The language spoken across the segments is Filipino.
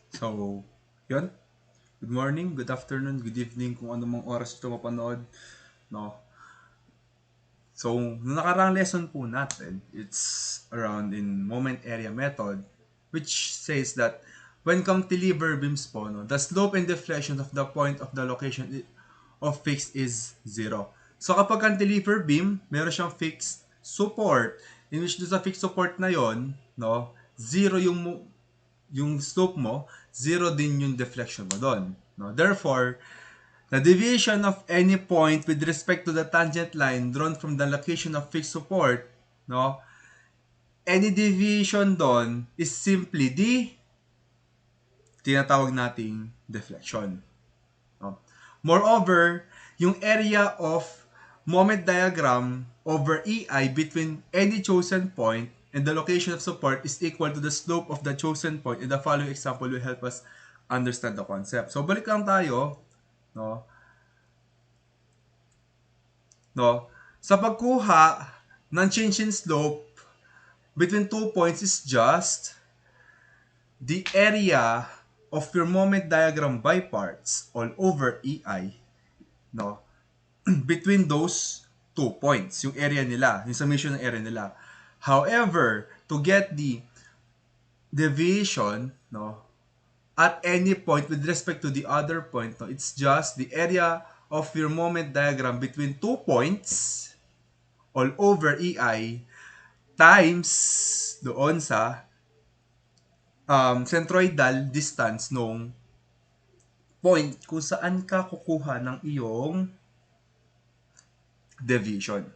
So, yun. Good morning, good afternoon, good evening, kung ano mang oras ito mapanood. No? So, nung nakarang lesson po natin, it's around in moment area method, which says that when cantilever beams po, no, the slope and deflection of the point of the location of fixed is zero. So, kapag cantilever beam, meron siyang fixed support, in which doon sa fixed support na yon, no, zero yung slope mo, zero din yung deflection mo doon. No? Therefore, the deviation of any point with respect to the tangent line drawn from the location of fixed support, no? Any deviation doon is simply the tinatawag nating deflection. No? Moreover, yung area of moment diagram over EI between any chosen point and the location of support is equal to the slope of the chosen point, and the following example will help us understand the concept. So balik lang tayo, no? No? Sa pagkuha ng change in slope between 2 points is just the area of your moment diagram by parts all over EI, no? Between those 2 points, yung area nila, yung summation ng area nila. However, to get the deviation, no, at any point with respect to the other point, no, it's just the area of your moment diagram between 2 points all over EI times doon sa centroidal distance nung point kung saan ka kukuha ng iyong deviation.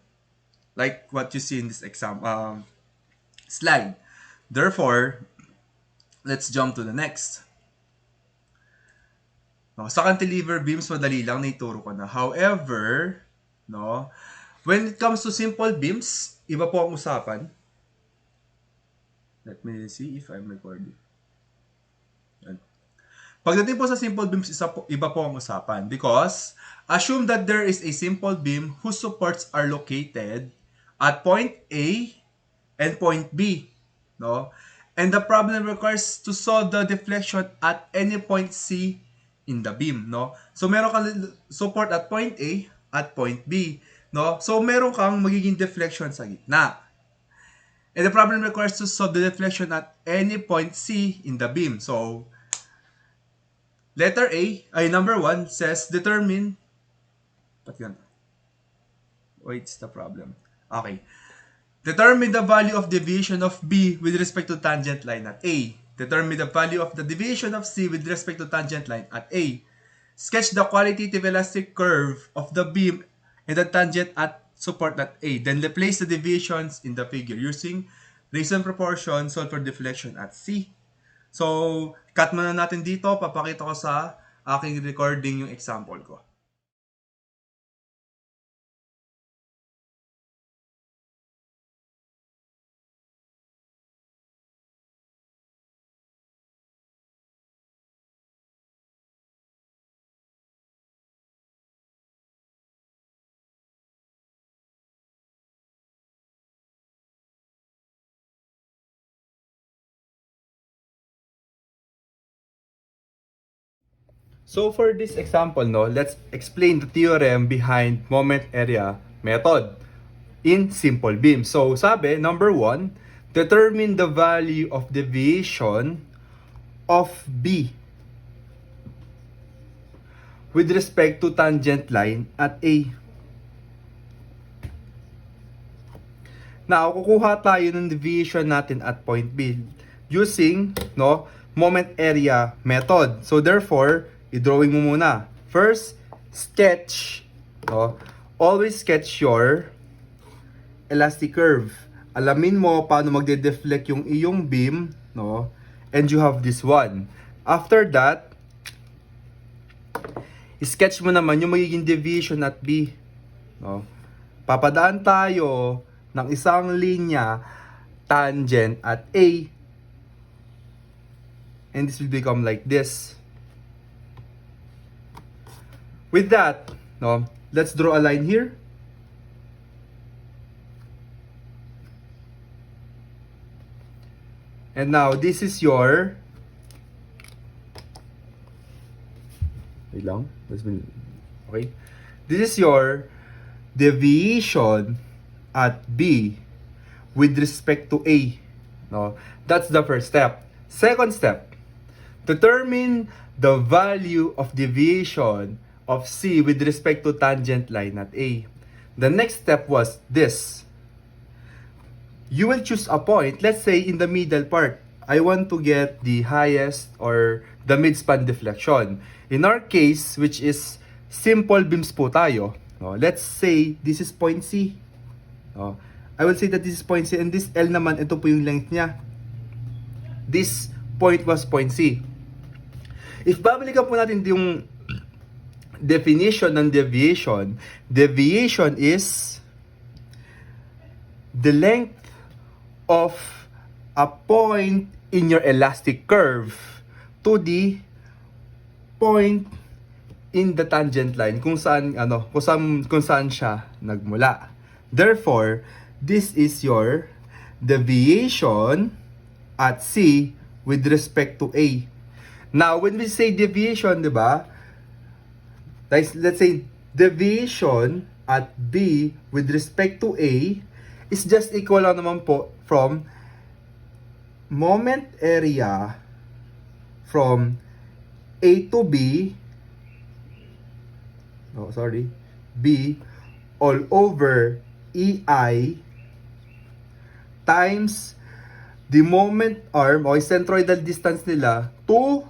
Like what you see in this slide. Therefore, let's jump to the next. No, sa cantilever beams, madali lang, naituro ko na. However, no, when it comes to simple beams, iba po ang usapan. Let me see if I'm recording. Pagdating po sa simple beams, iba po ang usapan. Because, assume that there is a simple beam whose supports are located at point A and point B. No? And the problem requires to solve the deflection at any point C in the beam. No? So, meron kang support at point A at point B. No? So, meron kang magiging deflection sa gitna. And the problem requires to solve the deflection at any point C in the beam. So, letter A, number 1 says determine. What's the problem? Okay. Determine the value of deviation of B with respect to tangent line at A. Determine the value of the deviation of C with respect to tangent line at A. Sketch the qualitative elastic curve of the beam and the tangent at support at A. Then replace the deviations in the figure using Reason proportion, solve for deflection at C. So, cut muna natin dito. Papakita ko sa aking recording yung example ko. So for this example, no, let's explain the theorem behind moment area method in simple beam. So sabi, number 1, determine the value of deviation of B with respect to tangent line at A. Now, kukuha tayo ng deviation natin at point B using, no, moment area method. So therefore, i-drawing mo muna. First, sketch, no? Always sketch your elastic curve. Alamin mo paano magde-deflect yung iyong beam, no? And you have this one. After that, sketch mo naman yung magiging deviation at B, no? Papadaan tayo ng isang linya tangent at A, and this will become like this. With that, no, let's draw a line here. And now, this is your wait lang. Okay. This is your deviation at B with respect to A. No? That's the first step. Second step, determine the value of deviation of C with respect to tangent line at A. The next step was this. You will choose a point, let's say in the middle part. I want to get the highest or the midspan deflection. In our case, which is simple beams po tayo, no? Let's say this is point C. No? I will say that this is point C and this L naman, ito po yung length niya. This point was point C. If babalikan po natin yung definition ng deviation, deviation is the length of a point in your elastic curve to the point in the tangent line kung saan siya nagmula. Therefore, this is your deviation at C with respect to A. Now, when we say deviation, di ba? Let's say deviation at B with respect to A is just equal lang naman po from moment area from A to B, B all over EI times the moment arm o centroidal distance nila to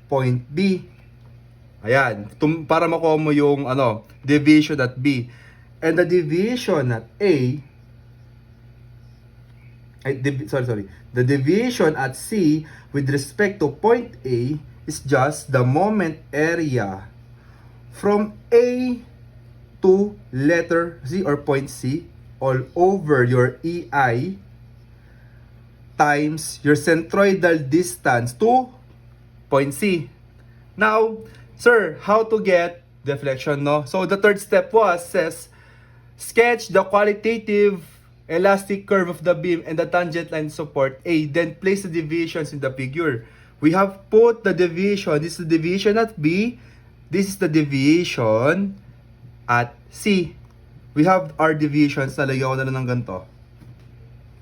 point B. Ayan, para makuha mo yung deviation at B. And the deviation at A the deviation at C with respect to point A is just the moment area from A to letter C or point C all over your EI times your centroidal distance to point C. Now, sir, how to get deflection, no? So the third step says sketch the qualitative elastic curve of the beam and the tangent line support A, then place the deviations in the figure. We have put the deviation. This is the deviation at B. This is the deviation at C. We have our deviations. Nalagyan ko na lang ng ganito.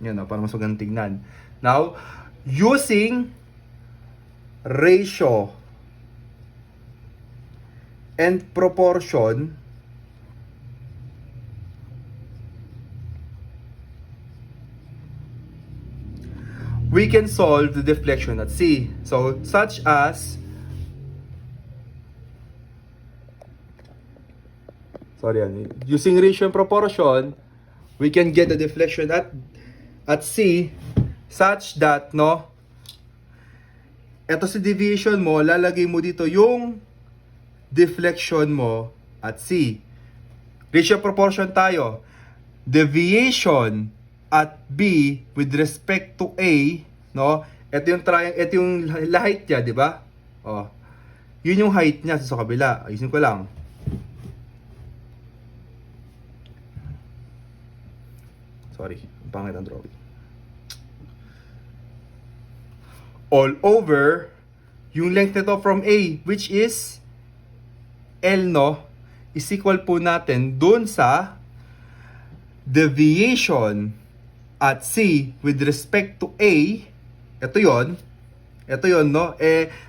Yan, para mas magandang tingnan. Now, using ratio and proportion, we can solve the deflection at C. So, such as, using ratio and proportion, we can get the deflection at C such that, eto si deviation mo, lalagay mo dito yung deflection mo at C. Ratio proportion tayo. Deviation at B with respect to A, ito yung height niya, di ba? Yun yung height niya sa kabila. Ayusin ko lang. Sorry, pangit ang drawing. All over yung length nito from A, which is L, is equal po natin dun sa deviation at C with respect to A. Ito yon,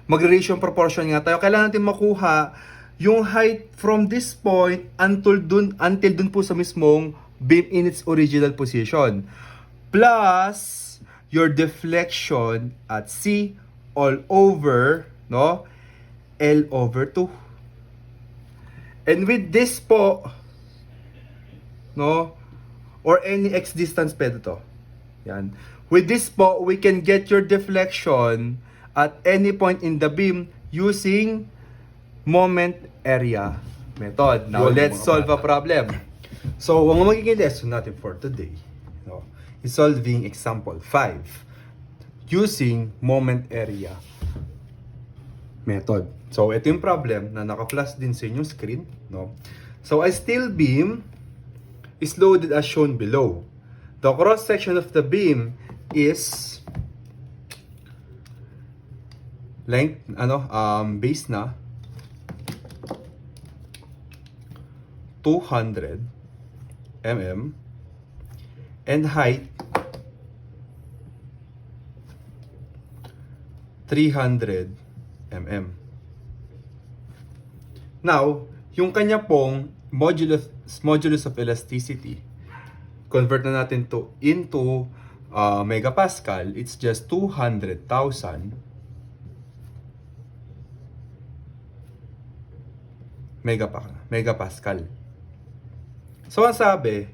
magre-ratio proportion nga tayo. Kailangan natin makuha yung height from this point until dun po sa mismong beam in its original position. Plus your deflection at C all over, L over 2. And with this po, or any x distance pwede to. Yan. With this po, we can get your deflection at any point in the beam using moment area method. Now, let's solve a problem. So, ang magiging lesson natin for today, is solving example 5 using moment area method. So, ito yung problem na naka-flash din sa inyong screen. So, a steel beam is loaded as shown below. The cross section of the beam is length, base na 200 mm and height 300 mm. Now, yung kanya pong modulus of elasticity, convert na natin to into megapascal. It's just 200,000 megapascal. So, ang sabi,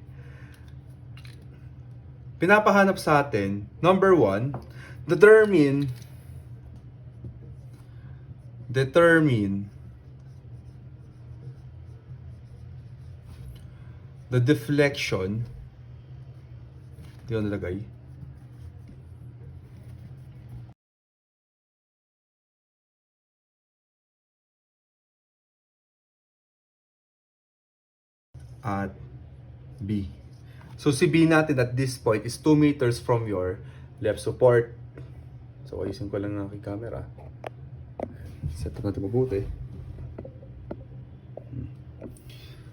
pinapahanap sa atin, number 1, determine the deflection. Hindi ko nalagay. At B. So si B natin at this point is 2 meters from your left support. So ayusin ko lang ang aking camera. Set up natin mabuti.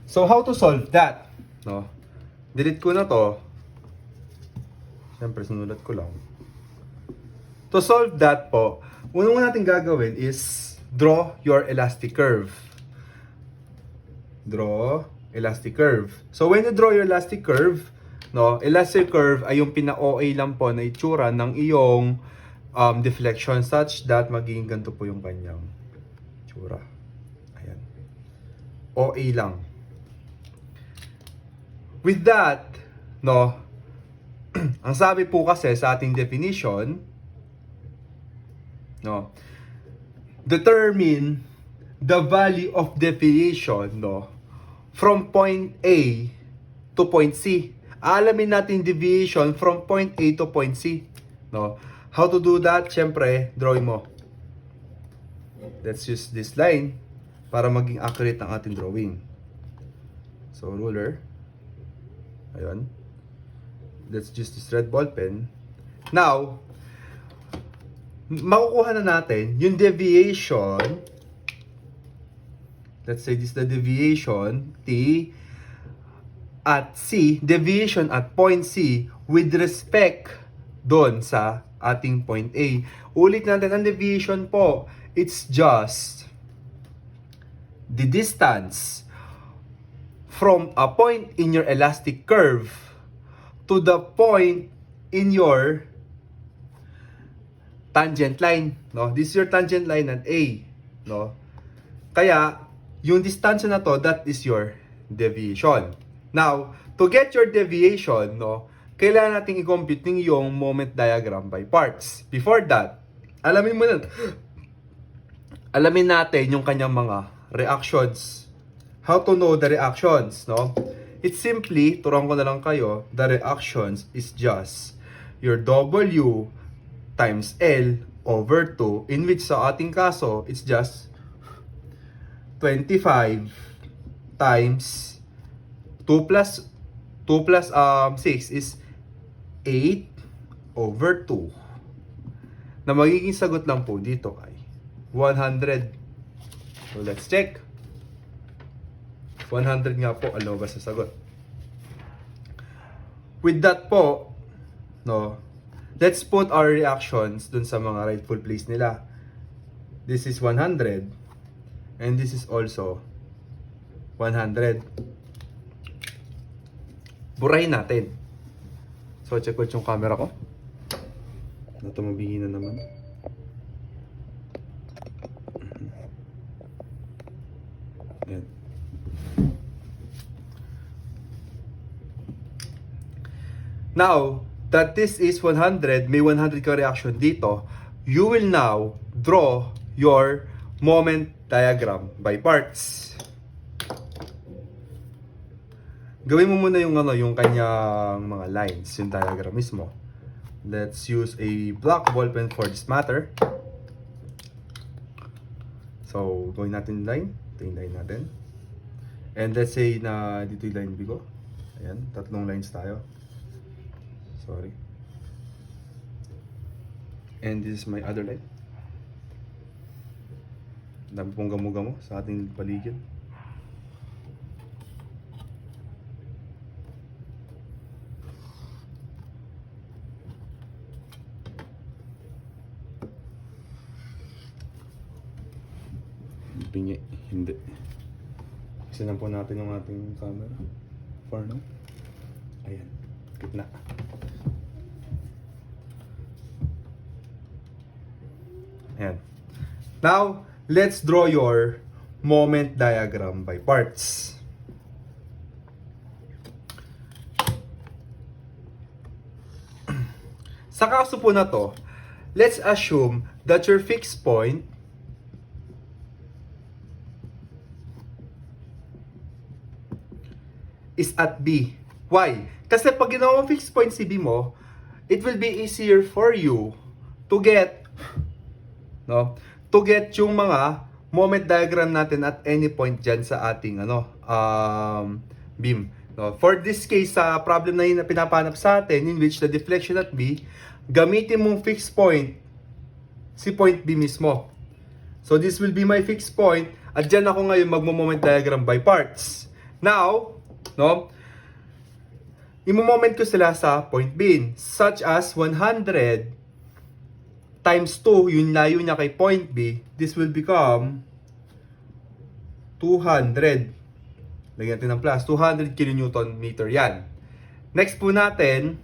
So how to solve that? No? Delete ko na to. Siyempre sinulat ko lang. To solve that po, unang natin gagawin is draw your elastic curve. Draw elastic curve. So when you draw your elastic curve, no, elastic curve ay yung pina-OA lang po na itsura ng iyong deflection such that magiging ganito po yung kanyang itsura. Ayan. OA lang. With that, no, ang sabi po kasi sa ating definition, no, determine the value of deviation, no, from point A to point C. Alamin natin deviation from point A to point C. No? How to do that? Siyempre, drawing mo. Let's use this line para maging accurate ang ating drawing. So, ruler. Ayun. Let's use this red ball pen. Now, makukuha na natin yung deviation. Let's say this is the deviation T at C, deviation at point C with respect doon sa ating point A. Ulit natin ang deviation po. It's just the distance from a point in your elastic curve to the point in your tangent line. No? This is your tangent line at A. No? Kaya, yung distansya na to, that is your deviation. Now, to get your deviation, no, kailangan nating i-compute yung moment diagram by parts. Before that, alamin natin yung kanyang mga reactions. How to know the reactions, no? It's simply, turuan ko na lang kayo, the reactions is just your W times L over 2, in which sa ating kaso, it's just 25 times 2 plus 6 is 8 over 2. Na magiging sagot lang po dito ay 100. So let's check. 100 nga po ang lumabas sa sagot. With that po, no, let's put our reactions dun sa mga rightful place nila. This is 100. And this is also 100. Burahin natin. So, check ko yung camera ko. Ito mabihin na naman. Ayan. Now, that this is 100, may 100 ka reaction dito, you will now draw your moment diagram by parts. Gawin mo muna yung kanyang mga lines, yung diagram mismo. Let's use a black ball pen for this matter. So, gawin natin line. Ito yung line natin. And let's say na dito yung line bigo. Ayan, 3 lines tayo. Sorry. And this is my other line. Dami pong gamo-gamo sa ating paligid. Bingi. Hindi. Isinan po natin yung ating camera. For now. Ayan. Gitna. Ayan. Now, let's draw your moment diagram by parts. Sa kaso po na to, let's assume that your fixed point is at B. Why? Kasi pag ginawa mo fixed point si B mo, it will be easier for you to get yung mga moment diagram natin at any point dyan sa ating beam. No? For this case, sa problem na yun na pinapanap sa atin, in which the deflection at B, gamitin mong fixed point si point B mismo. So this will be my fixed point at dyan ako ngayon magmo-moment diagram by parts. Now, imo-moment ko sila sa point B, such as 100 times 2, yung layo niya kay point B, this will become 200. Lagyan natin ng plus, 200 kN meter yan. Next po natin,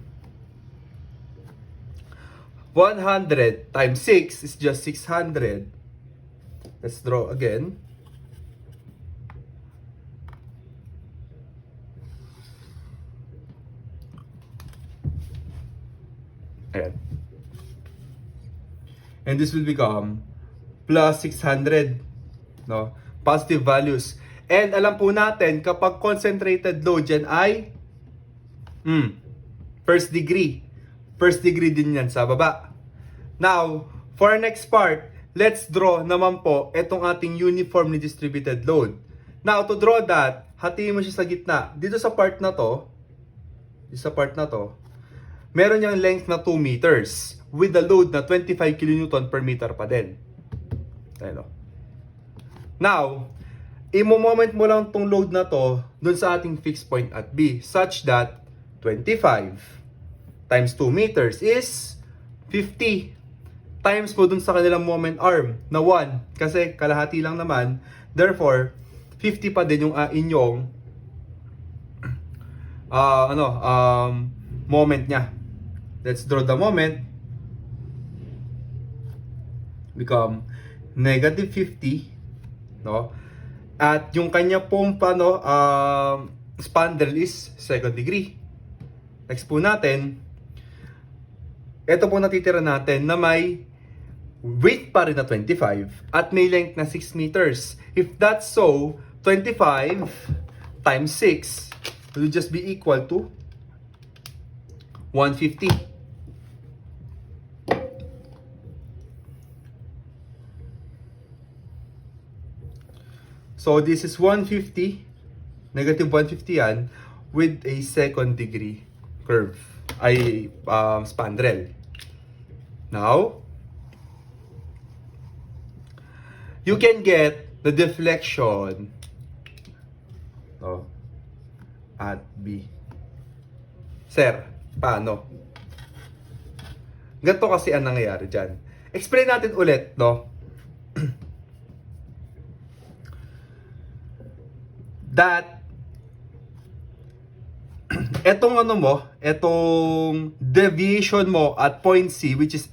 100 times 6 is just 600. Let's draw again. Ayan. And this will become plus 600. No? Positive values. And alam po natin, kapag concentrated load yan ay first degree. First degree din yan sa baba. Now, for our next part, let's draw naman po itong ating uniformly distributed load. Now, to draw that, hatiin mo siya sa gitna. Dito sa part na to, meron niyang length na 2 meters with a load na 25 kN per meter pa din. Ayan o. Now, imo-moment mo lang tong load na to dun sa ating fixed point at B such that 25 times 2 meters is 50 times po dun sa kanilang moment arm na 1 kasi kalahati lang naman. Therefore, 50 pa din yung inyong moment niya. Let's draw the moment. Become negative 50, no? At yung kanya pong spandrel is second degree. Next po natin, ito po natitira natin na may weight pa rin na 25 at may length na 6 meters. If that's so, 25 times 6 will just be equal to 150. So this is 150, negative 150 yan, with a second degree curve, spandrel. Now, you can get the deflection at B. Sir, paano? Ganito kasi ang nangyayari dyan. Explain natin ulit, no? That etong deviation mo at point C, which is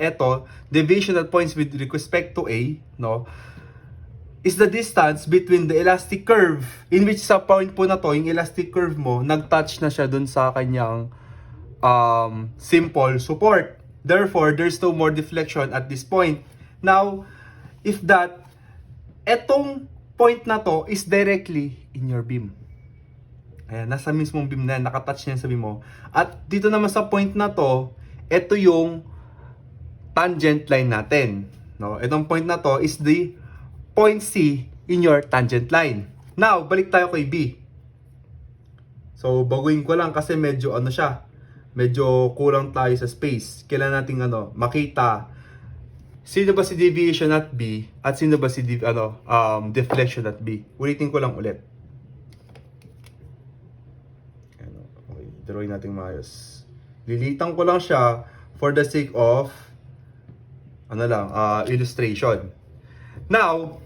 deviation at points with respect to A, no, is the distance between the elastic curve, in which sa point po na to, yung elastic curve mo, nag-touch na siya dun sa kanyang simple support. Therefore, there's no more deflection at this point. Now, if etong point na to is directly in your beam. Ayan, nasa mismong beam na yan, nakatouch niya sa beam mo. At dito naman sa point na to, ito yung tangent line natin. No? Itong point na to is the point C in your tangent line. Now, balik tayo kay B. So, baguhin ko lang kasi medyo medyo kulang tayo sa space. Kailangan nating makita sino ba si deviation at B at sino ba si deflection at B. Ulitin ko lang ulit. Okay, drawing natin maayos. Lilitan ko lang siya for the sake of illustration. Now,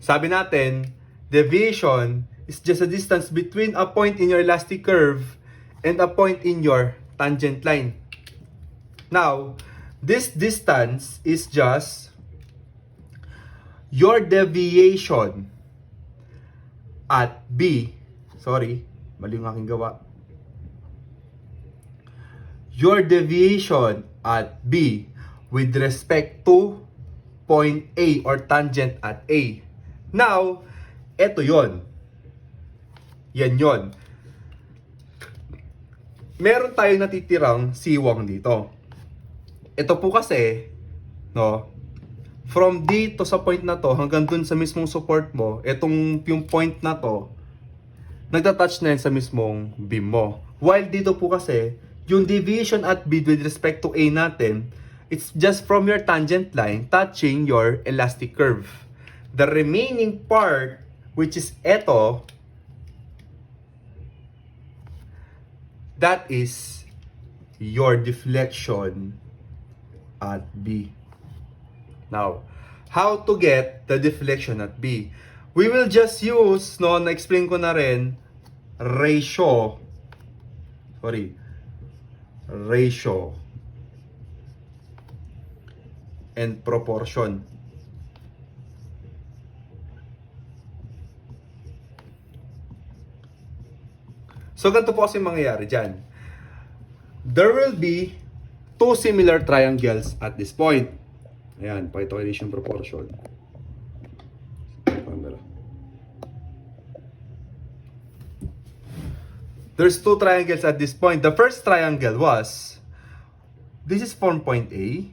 Sabi natin, deviation is just a distance between a point in your elastic curve and a point in your tangent line. Now, this distance is just your deviation at B. Sorry, mali yung aking gawa. Your deviation at B with respect to point A or tangent at A. Now, eto yon. Yan yon. Meron tayong natitirang siwang dito. Ito po kasi, no, from dito sa point na to hanggang dun sa mismong support mo, yung point na to, nagtatouch na yan sa mismong beam mo. While dito po kasi, yung deviation at B with respect to A natin, it's just from your tangent line touching your elastic curve. The remaining part, which is eto, that is your deflection at B. Now, how to get the deflection at B? We will just use, no, na-explain ko na rin, ratio and proportion. So, ganito po kasi mangyayari dyan. There will be two similar triangles at this point. Ayan, pakita ko yung proportion. Camera. There's two triangles at this point. The first triangle was, this is from point A,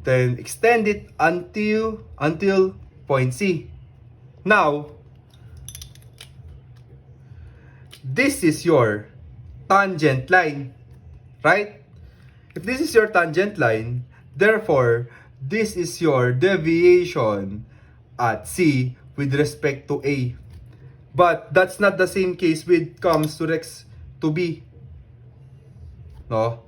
then extend it until point C. Now, this is your tangent line, right? If this is your tangent line, therefore, this is your deviation at C with respect to A. But that's not the same case with comes to Rex to B. No?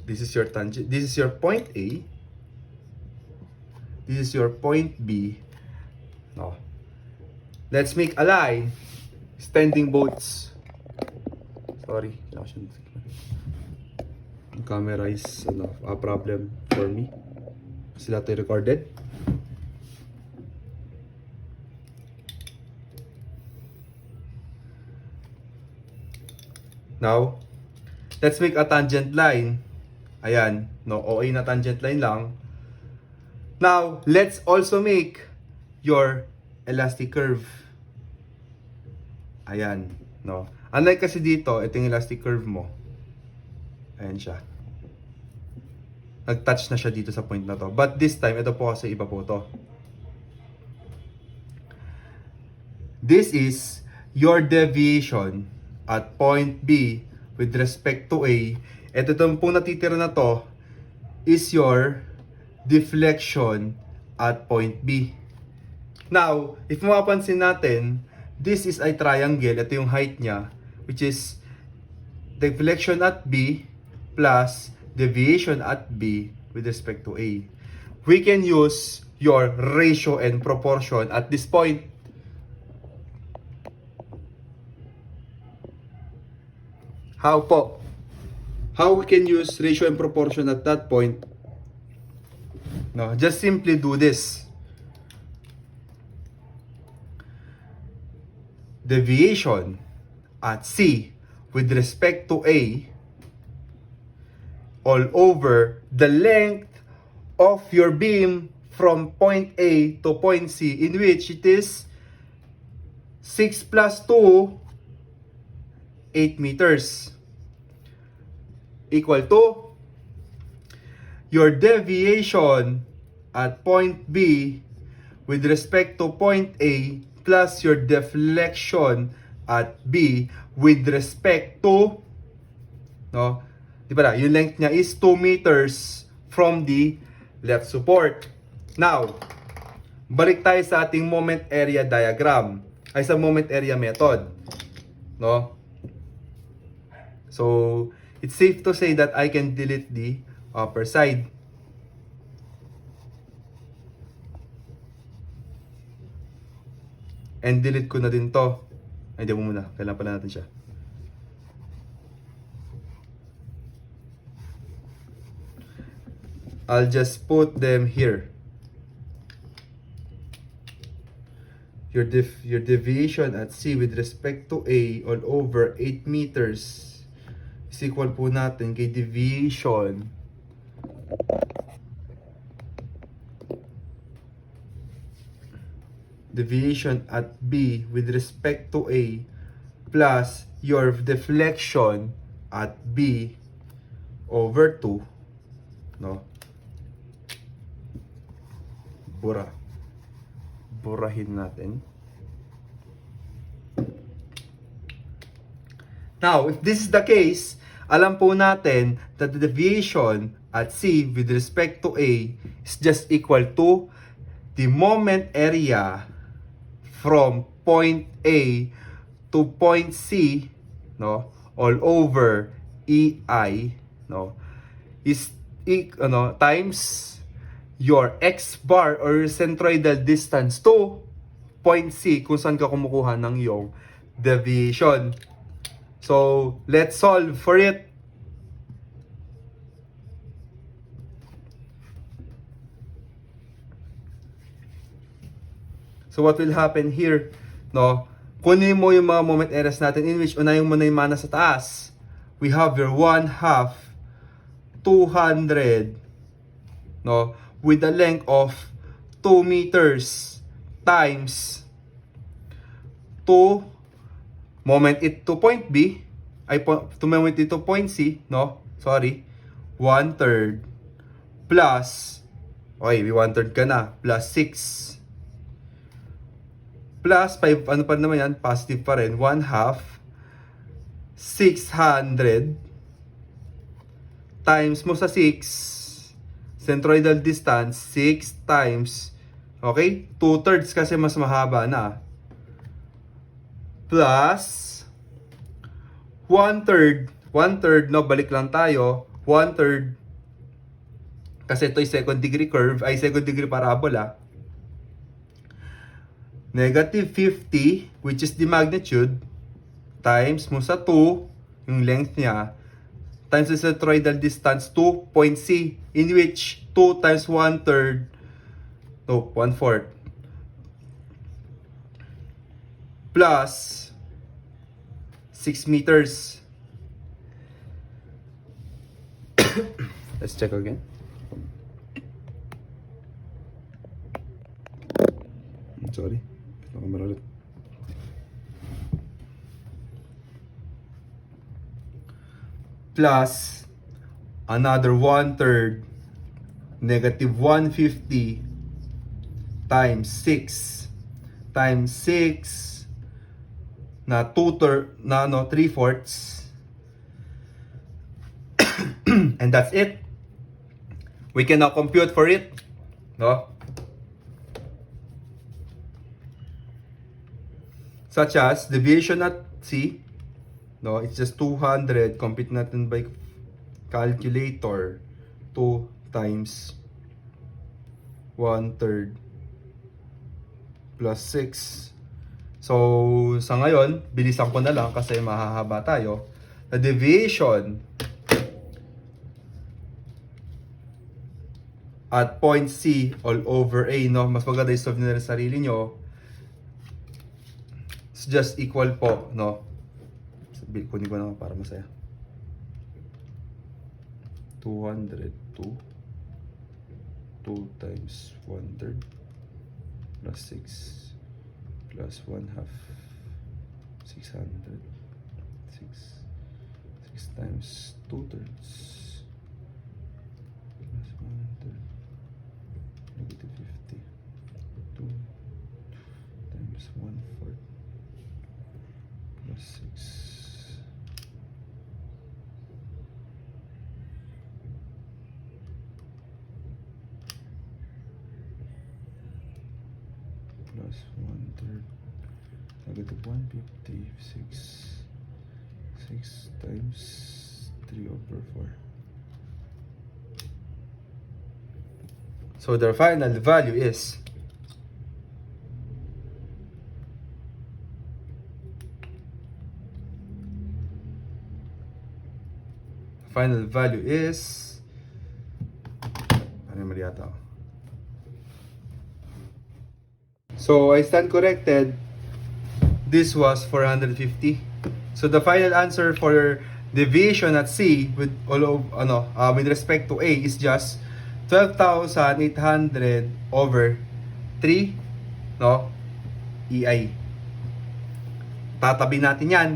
This is your tangent. This is your point A. This is your point B. No? Let's make a line extending both. Sorry, the camera is a problem for me. Kasi lahat ay recorded. Now, let's make a tangent line. Ayan, no, OA na tangent line lang. Now, let's also make your elastic curve. Ayan, no. Unlike kasi dito, ito yung elastic curve mo. Ayan siya. Nag-touch na siya dito sa point na to. But this time, ito po kasi iba po to. This is your deviation at point B with respect to A. Ito itong pong natitira na to is your deflection at point B. Now, if mapapansin natin, this is a triangle. Ito yung height niya, which is deflection at B plus deviation at B with respect to A. We can use your ratio and proportion at this point. How po? How we can use ratio and proportion at that point? No, just simply do this. Deviation at C with respect to A all over the length of your beam from point A to point C, in which it is 6 plus 2, 8 meters, equal to your deviation at point B with respect to point A plus your deflection at B with respect to, no, di ba na, yung length niya is 2 meters from the left support. Now, balik tayo sa ating moment area diagram, ay sa moment area method, no? So, it's safe to say that I can delete the upper side. And delete ko na din to. Ay, di mo muna. Kailangan pala natin siya. I'll just put them here. Your deviation at C with respect to A all over 8 meters is equal po natin kay deviation at B with respect to A plus your deflection at B over 2, no? Burahin natin. Now, if this is the case, alam po natin that the deviation at C with respect to A is just equal to the moment area from point A to point C, no, all over EI, no, is times your x bar or your centroidal distance to point C kung saan ka kumukuha ng iyong deviation. So, let's solve for it. So, what will happen here, no? Kunin mo yung mga moment areas natin in which unahin mo na yung mana sa taas. We have your 1/2 200, no, with a length of 2 meters times 2 moment it to point B, to moment it to point C, no, sorry, 1/3 plus, okay, 1/3 ka na, plus 6 plus 5, ano pa naman yan, positive pa rin, 1/2 600 times mo sa 6 centroidal distance, 6 times, okay, 2/3 kasi mas mahaba na, plus 1/3, no, balik lang tayo, 1/3 kasi ito ay second degree curve, ay second degree parabola, negative 50, which is the magnitude, times mo sa 2, yung length niya, times the centroidal distance to point C, in which 2 times 1/3, no, 1/4, plus 6 meters. Let's check again. Sorry. Plus another 1/3, negative 150 times 6 na 3/4 and that's it. We can now compute for it, no? Such as deviation at C, no, it's just 200, compute natin by calculator, 2 times 1/3 plus 6. So, sa ngayon, bilisan ko na lang kasi mahahaba tayo. The deviation at point C all over A, no, mas maganda i-solve nila sa sarili nyo. It's just equal po, no? Kunin ko naman para masaya. 202 2 times 1/3 plus 6 plus 1/2 600 6 times 2/3 plus 1/3 negative 50 2 times 1/4 plus 6 plus 1/3 negative 150 6 times 3/4. So their final value is final value is... Ano yung mali yata? So, I stand corrected. This was 450. So, the final answer for deviation at C with with respect to A is just 12,800 over 3, no? EI. Tatabi natin yan.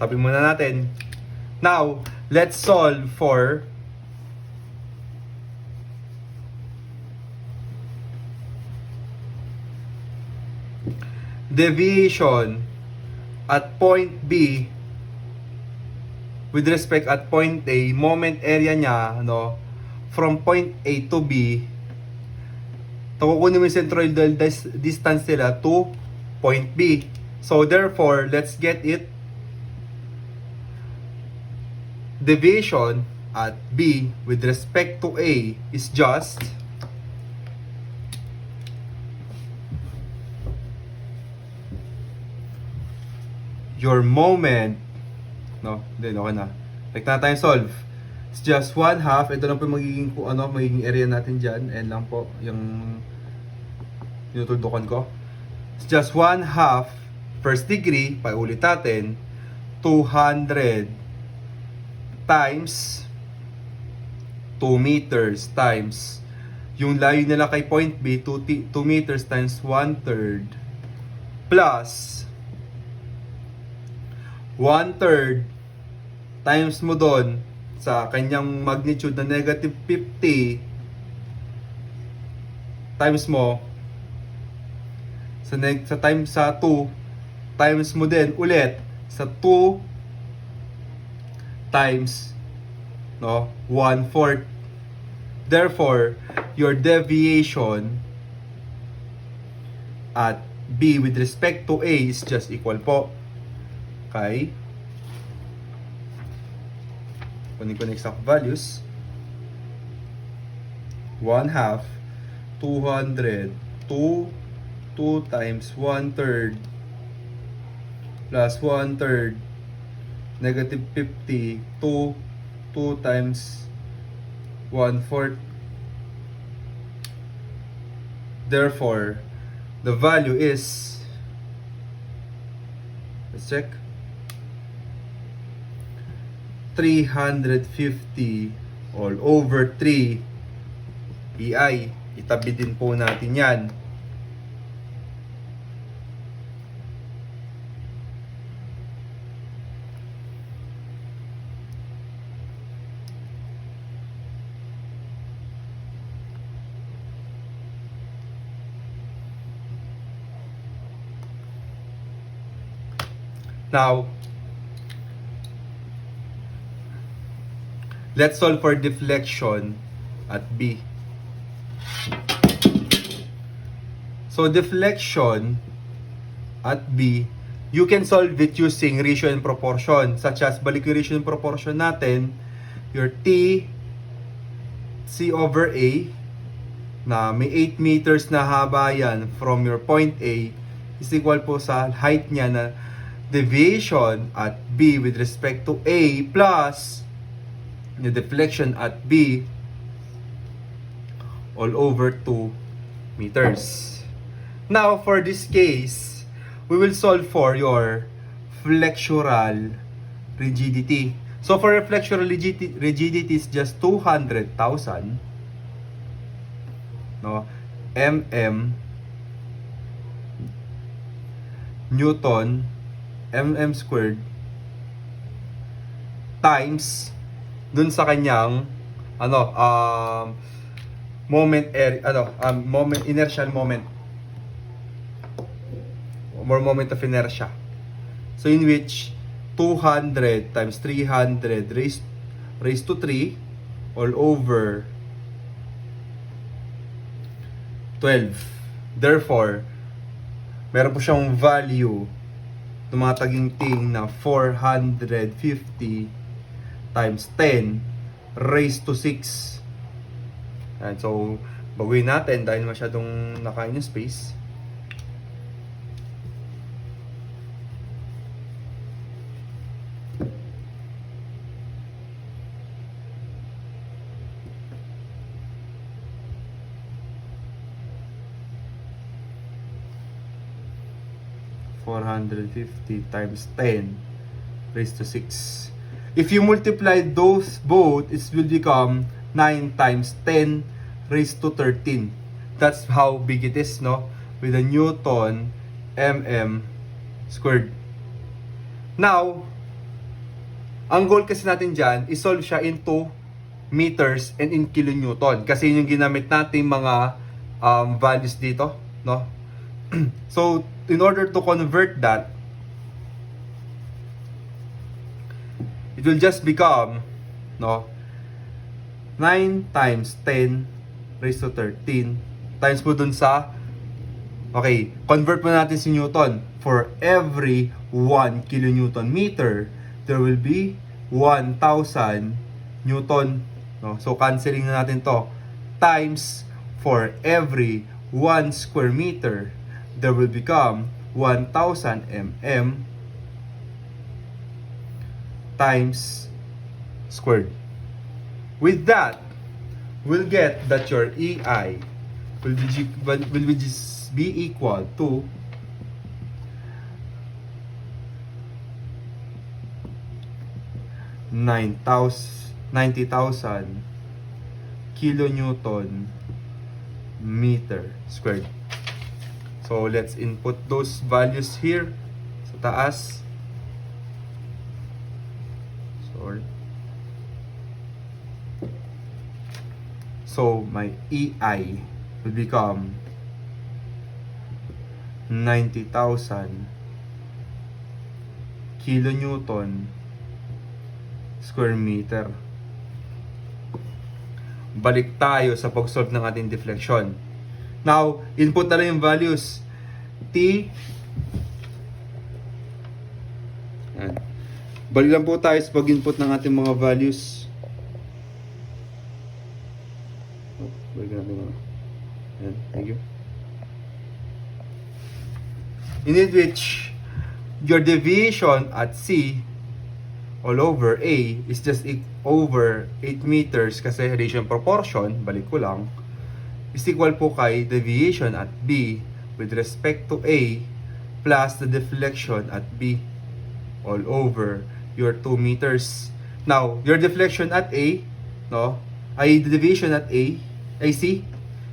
Tabi muna natin. Now, let's solve for deviation at point B with respect at point A, moment area niya, no, from point A to B. Kukunin mo yung centroidal distance nila to point B. So, therefore, let's get it. Deviation at B with respect to A is just your moment, no, then okay na. Like na tayo solve. It's just 1/2. Ito lang po magiging magiging area natin diyan. And lang po yung tinutuldukan ko. It's just 1/2 first degree, paulit natin, 200 times 2 meters times yung layo nila kay point B, 2 meters times 1/3 plus 1/3 times mo doon sa kanyang magnitude na negative 50 times mo sa times sa 2 times mo din ulit sa 2 times 1/4. Therefore, your deviation at B with respect to A is just equal po kay, kunin ko na exact values, 1/2 200 2 times 1/3 plus 1/3 negative 50 2 times 1/4. Therefore, the value is, let's check, 350 all over 3 EI. Itabi din po natin yan. Now, let's solve for deflection at B. So, deflection at B, you can solve it using ratio and proportion, such as, balik yung ratio and proportion natin, your T C over A, na may 8 meters na haba yan from your point A, is equal po sa height niya na deviation at B with respect to A plus the deflection at B all over 2 meters. Now, for this case, we will solve for your flexural rigidity. So, for your flexural rigidity is just 200,000 Newton mm squared times dun sa kanyang inertial moment or moment of inertia. So in which 200 times 300 raised to 3 all over 12. Therefore, meron po siyang value tumataging ting na 450 times 10 raised to 6. And so, baguhin natin dahil masyadong nakain yung space. (450 times 10 raised to 6). If you multiply those both, it will become 9 times 10 raised to 13. That's how big it is, no? With a Newton mm squared. Now, ang goal kasi natin dyan, isolve siya into meters and in kilonewton. Kasi yun yung ginamit natin mga values dito, no? So, in order to convert that, it will just become, no, 9 times 10 raised to 13 times po dun sa, okay, convert po natin si Newton. For every 1 kilonewton meter, there will be 1,000 Newton, no? So, canceling na natin to. Times, for every 1 square meter, there will become 1,000 mm times squared. With that, we'll get that your EI will be equal to 90,000 kilonewton meter squared. So, let's input those values here sa taas. Sorry. So, my EI will become 90,000 kilonewton square meter. Balik tayo sa pag-solve ng ating deflection. Now, input na lang yung values. T. Yan. Balik lang po tayo sa pag-input ng ating mga values. Balik natin mga. Yan. Thank you. In which your deviation at C all over A is just over 8 meters kasi radiation proportion, balik ko lang, is equal po kay deviation at B with respect to A plus the deflection at B all over your 2 meters. Now, your deflection at A, no, ay the deviation at A, ay C,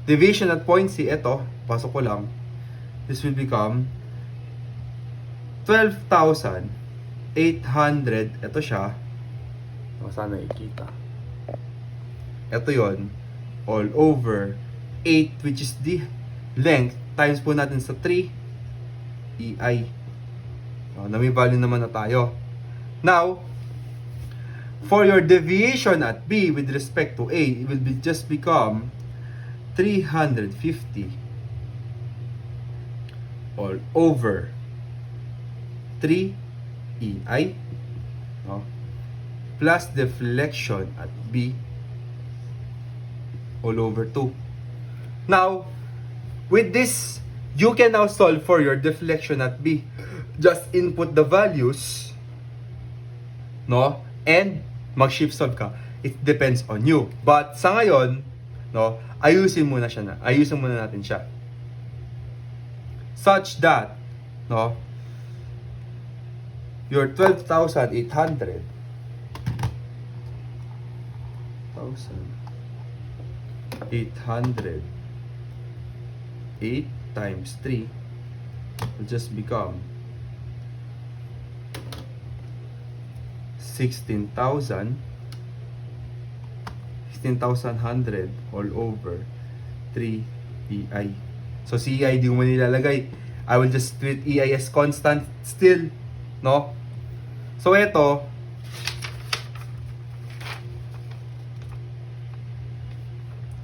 deviation at point C, eto, pasok ko lang, this will become 12,800, ito siya, sana ikita, ito yon all over 8, which is the length, times po natin sa 3 EI. So, na may value naman na tayo. Now, for your deviation at B with respect to A, it will just become 350 all over 3 EI, no? Plus deflection at B all over 2. Now, with this, you can now solve for your deflection at B. Just input the values, no? And mag-shift solve ka. It depends on you. But sa ngayon, no, ayusin muna natin siya. Such that, no, your 12,800 8 times 3 will just become 16,100 all over 3 EI. So, si EI di mo nilalagay. I will just treat EI as constant still, no? So, ito,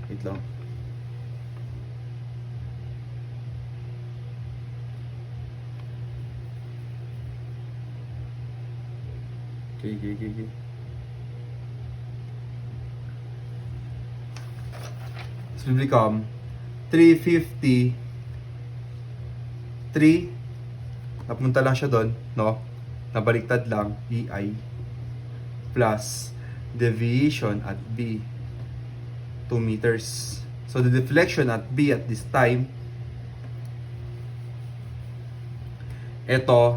wait lang. Okay. it will become 353, napunta lang siya doon, no? Nabaliktad lang, EI, plus deviation at B, 2 meters. So the deflection at B at this time, ito,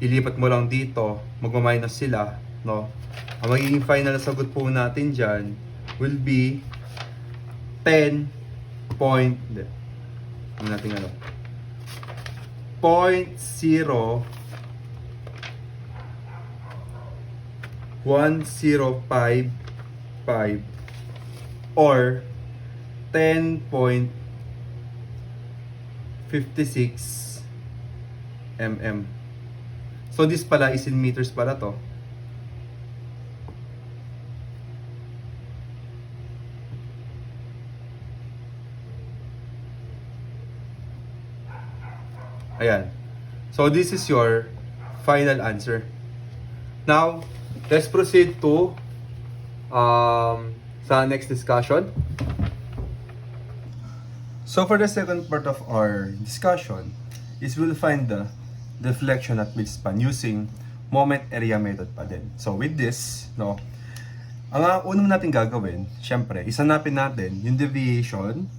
ilipat mo lang dito, magma-minus sila, no? Ang magiging final na sagot po natin dyan will be 10 point, hindi, ano natin ano, 0.01055 or 10.56 mm. So this pala is in meters pala to. Ayan. So this is your final answer. Now, let's proceed to sa next discussion. So for the second part of our discussion is we'll find the deflection at midspan using moment area method pa din. So with this, no, ang unang natin gagawin, syempre, isanapin natin yung deviation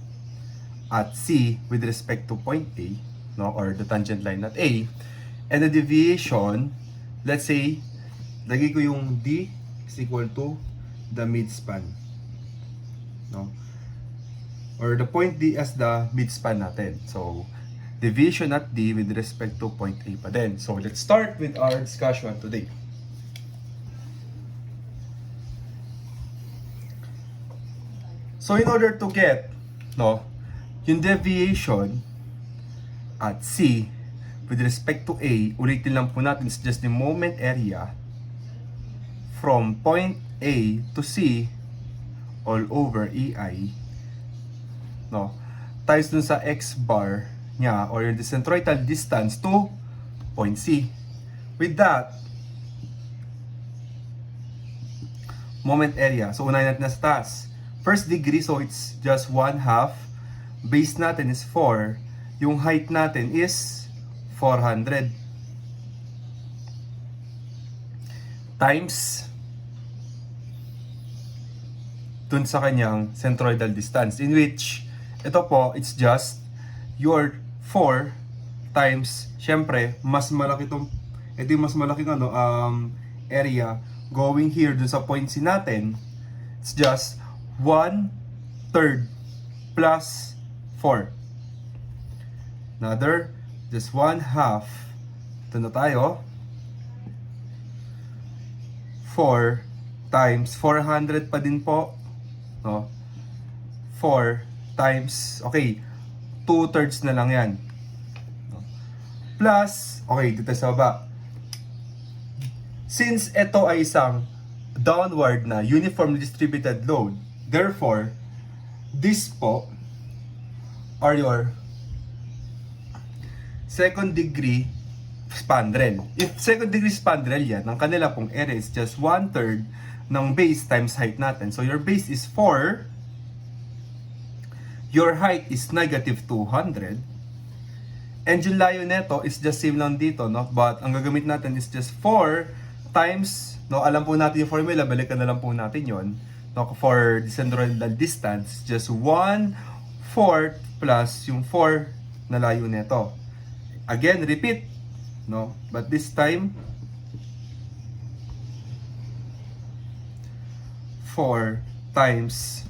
at C with respect to point A, no, or the tangent line at A, and the deviation, let's say, lagay ko yung D is equal to the midspan, no, or the point D as the midspan natin. So deviation at D with respect to point A pa din. So let's start with our discussion today. So in order to get, no, yung deviation at C with respect to A, ulitin lang po natin, it's just the moment area from point A to C all over EI, no, times dun sa X bar niya or the centroidal distance to point C. With that, moment area, so unahin natin na sa taas. First degree, so it's just 1/2. Base natin is 4. Yung height natin is 400. Times dun sa kanyang centroidal distance, in which, ito po, it's just your 4 times, syempre, mas malaki itong, ito yung mas malaki area going here dun sa point C natin. It's just 1/3 plus 4. Another, just 1/2. Ito na tayo. 4 times 400 pa din po. No? 4 times, okay, 2/3 na lang yan. No? Plus, okay, dito sa baba. Since ito ay isang downward na uniformly distributed load, therefore, this po are your second degree spandrel. If second degree spandrel yan, ang kanila pong area is just 1/3 ng base times height natin. So your base is 4, your height is -200, and yung layo neto is just same lang dito, no? But ang gagamit natin is just 4 times, no, alam po natin yung formula, balikan na lang po natin yon, no, for the centroidal distance, just 1/4 plus yung 4 na layo neto. Again, repeat, no, but this time 4 times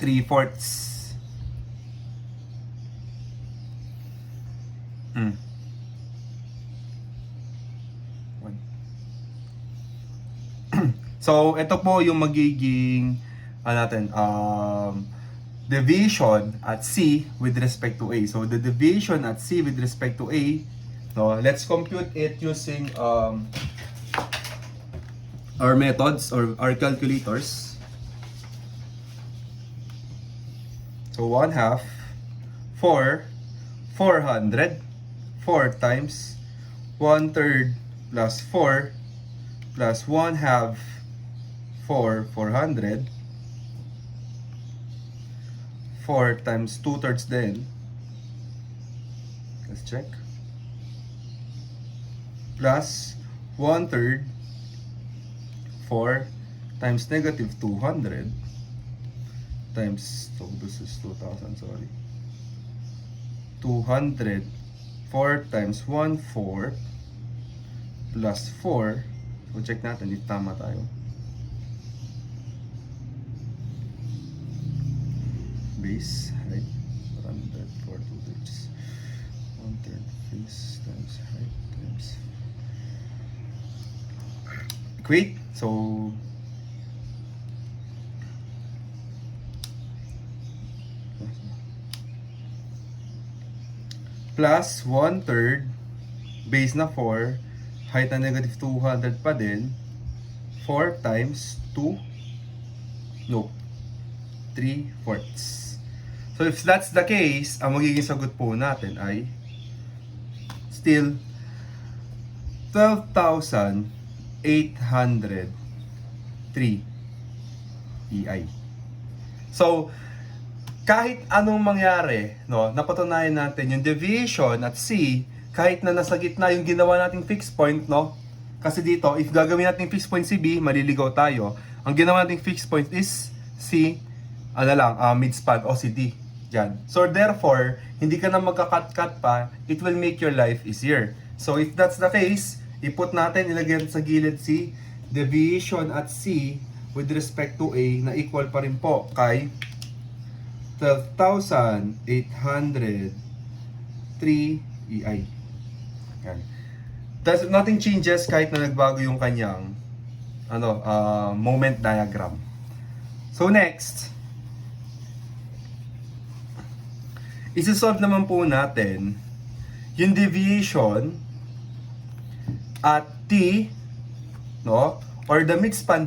3/4. So, ito po yung magiging deviation at C with respect to A. So, the deviation at C with respect to A, no, let's compute it using our methods or our calculators. So 1/2, 400, 4 times 1/3 plus 4 plus 1/2, 400 4 times 2/3 din. Let's check. Plus 1/3, 4 times negative 200 times, so this is 2,000, sorry. 200, 4 times 1/4 plus 4. So check natin if tama tayo. Base, height, 100, 4, 2/3. 1/3 base times height times equate. So plus 1/3 base na 4, height na negative 200 pa din, 4 times 2, no, 3/4. So if that's the case, ang magiging sagot po natin ay still 12,803 EI. So kahit anong mangyari, no, napatunayan natin yung deviation at C, kahit na nasa gitna yung ginawa nating fixed point, no? Kasi dito, if gagawin natin fixed point si B, maliligaw tayo. Ang ginawa nating fixed point is C, midspan o si D. Diyan. So therefore, hindi ka na magka-cut-cut pa, it will make your life easier. So if that's the case, iput natin, ilagay sa gilid si deviation at C with respect to A na equal pa rin po kay 12,803 EI. Yan. Nothing changes kahit na nagbago yung kanyang moment diagram. So next, isi-solve naman po natin yung deviation at T, no, or the midspan,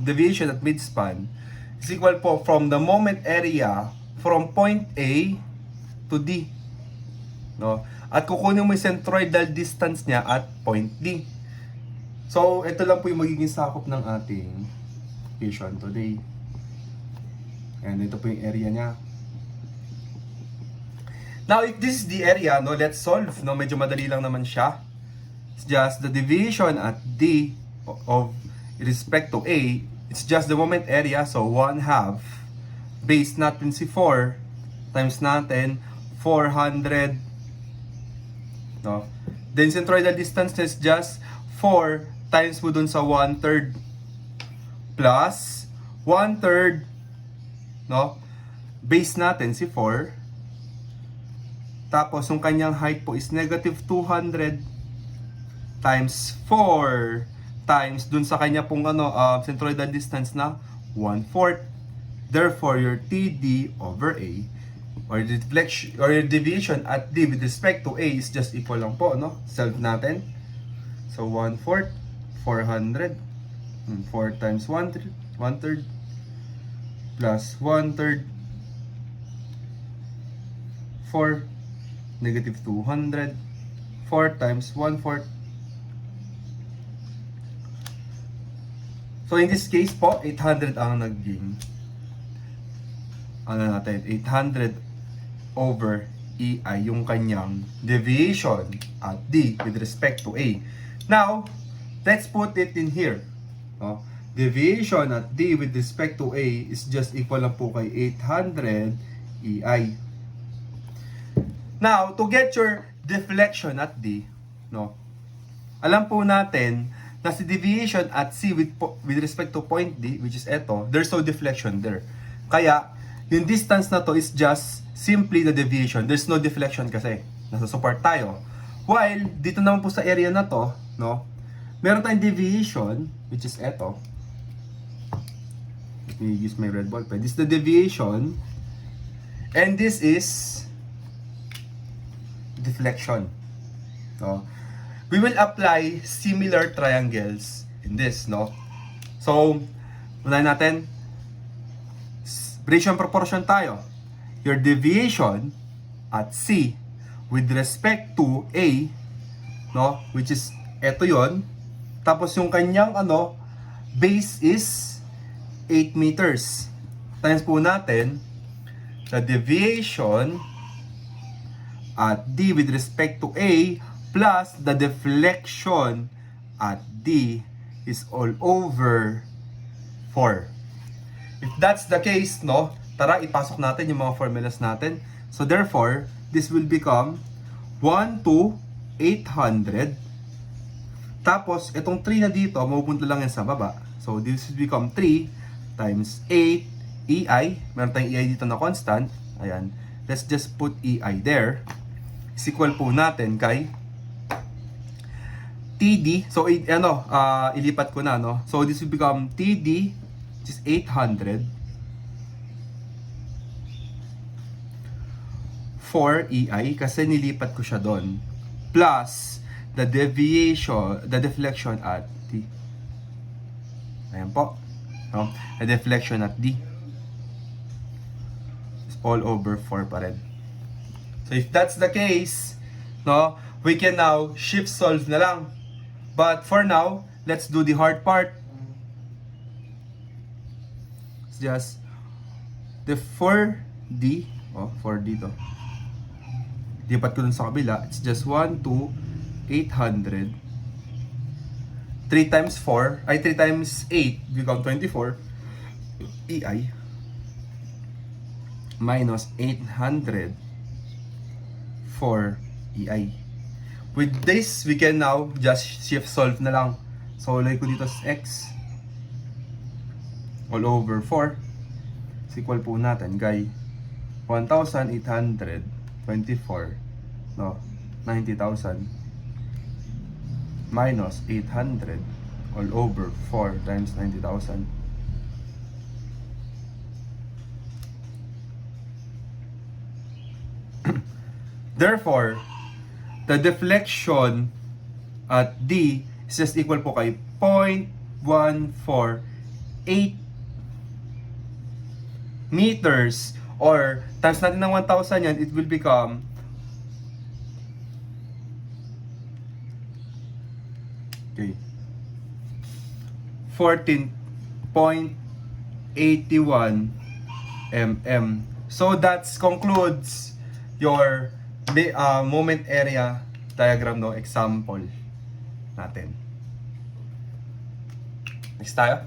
deviation at midspan is equal po from the moment area from point A to D, no, at kukunin mo yung centroidal distance niya at point D. So ito lang po yung magiging sakop ng ating equation today, and ito po yung area niya. Now, if this is the area, no, let's solve. No, medyo madali lang naman siya. It's just the deviation at D of respect to A. It's just the moment area, so 1/2. Base natin si 4 times natin 400. No? Then centroidal distance is just 4 times mo dun sa 1/3 plus 1/3. No? Base natin si 4. Tapos, yung kanyang height po is negative 200 times 4 times dun sa kanya pong centroidal distance na 1/4. Therefore, your TD over A or the deflection or your deviation at D with respect to A is just equal lang po, no? Solve natin. So, 1/4, 400. 4 times 1/3 plus 1/3, 4 negative 200, 4 times 1/4. So in this case po, 800 ang naging natin, 800 over EI yung kanyang deviation at D with respect to A. Now, let's put it in here. No? Deviation at D with respect to A is just equal lang po kay 800 EI. Now, to get your deflection at D, no, alam po natin na si deviation at C with respect to point D, which is eto, there's no deflection there. Kaya, yung distance na to is just simply the deviation. There's no deflection kasi. Nasa support tayo. While, dito naman po sa area na to, no, meron tayong deviation, which is eto. Let me use my red ball pen. This is the deviation. And this is deflection. No? We will apply similar triangles in this, no? So, unahin natin, ratio and proportion tayo. Your deviation at C with respect to A, no, which is eto yon. Tapos yung kanyang base is 8 meters. Times po natin the deviation at D with respect to A plus the deflection at D is all over 4. If that's the case, no, tara ipasok natin yung mga formulas natin. So therefore, this will become 1 to 800. Tapos, itong 3 na dito, mapupunta lang yan sa baba. So this will become 3 times 8 EI. Meron tayong EI dito na constant. Ayan. Let's just put EI there. Is equal po natin kay TD. So, ilipat ko na, no? So, this will become TD, which is 800, for EI, kasi nilipat ko siya doon, plus the deviation, the deflection at T. Ayan po. No? The deflection at D is all over 4 pa rin. So, if that's the case, no, we can now shift solve na lang. But for now, let's do the hard part. It's just the 4D, 4D to. Lipat ko dun sa kabila. It's just 1 to 800. 3 times 4, 3 times 8 become 24. EI minus 800 for EI. With this, we can now just shift solve na lang. So, lagay ko dito sa x all over 4 is equal po natin kay 1,824, no, 90,000 minus 800 all over 4 times 90,000. Therefore, the deflection at D is just equal po kay 0.148 meters, or times natin ng 1,000 yan, it will become okay, 14.81 mm. So that concludes your moment area diagram, no, example natin. Next tayo.